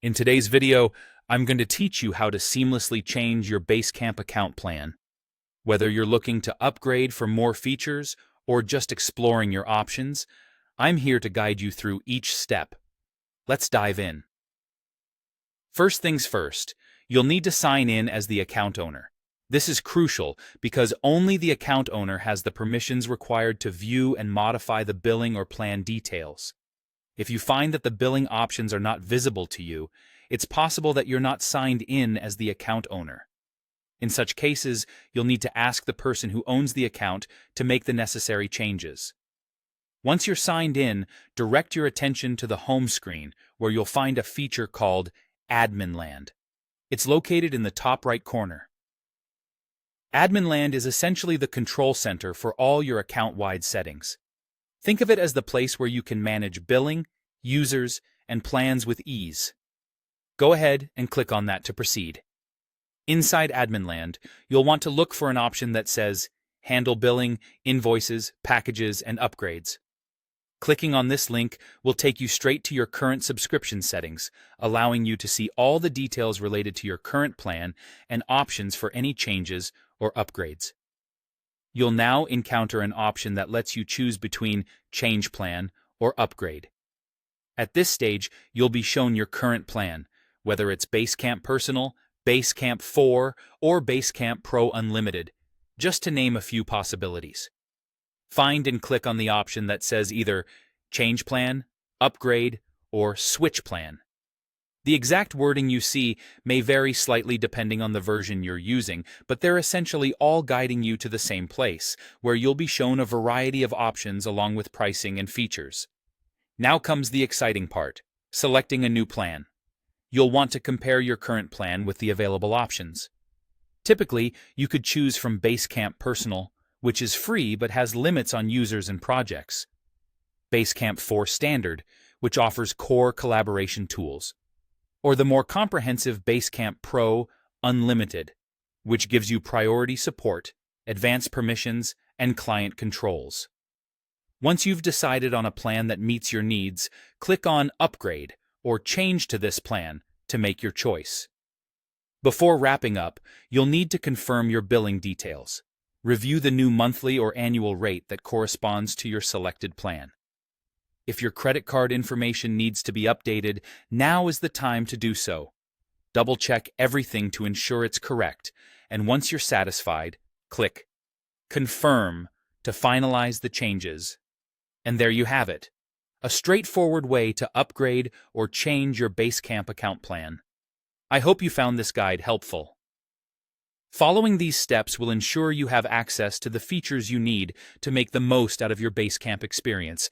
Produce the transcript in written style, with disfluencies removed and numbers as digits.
In today's video, I'm going to teach you how to seamlessly change your Basecamp account plan. Whether you're looking to upgrade for more features or just exploring your options, I'm here to guide you through each step. Let's dive in. First things first, you'll need to sign in as the account owner. This is crucial because only the account owner has the permissions required to view and modify the billing or plan details. If you find that the billing options are not visible to you, it's possible that you're not signed in as the account owner. In such cases, you'll need to ask the person who owns the account to make the necessary changes. Once you're signed in, direct your attention to the home screen where you'll find a feature called Admin Land. It's located in the top right corner. Admin Land is essentially the control center for all your account-wide settings. Think of it as the place where you can manage billing, users, and plans with ease. Go ahead and click on that to proceed. Inside Admin Land, you'll want to look for an option that says Handle Billing, Invoices, Packages, and Upgrades. Clicking on this link will take you straight to your current subscription settings, allowing you to see all the details related to your current plan and options for any changes or upgrades. You'll now encounter an option that lets you choose between Change Plan or Upgrade. At this stage, you'll be shown your current plan, whether it's Basecamp Personal, Basecamp 4, or Basecamp Pro Unlimited, just to name a few possibilities. Find and click on the option that says either Change Plan, Upgrade, or Switch Plan. The exact wording you see may vary slightly depending on the version you're using, but they're essentially all guiding you to the same place, where you'll be shown a variety of options along with pricing and features. Now comes the exciting part, selecting a new plan. You'll want to compare your current plan with the available options. Typically, you could choose from Basecamp Personal, which is free but has limits on users and projects. Basecamp 4 Standard, which offers core collaboration tools. Or the more comprehensive Basecamp Pro Unlimited, which gives you priority support, advanced permissions, and client controls. Once you've decided on a plan that meets your needs, click on Upgrade or Change to this plan to make your choice. Before wrapping up, you'll need to confirm your billing details. Review the new monthly or annual rate that corresponds to your selected plan. If your credit card information needs to be updated, now is the time to do so. Double-check everything to ensure it's correct, and once you're satisfied, click Confirm to finalize the changes. And there you have it, a straightforward way to upgrade or change your Basecamp account plan. I hope you found this guide helpful. Following these steps will ensure you have access to the features you need to make the most out of your Basecamp experience.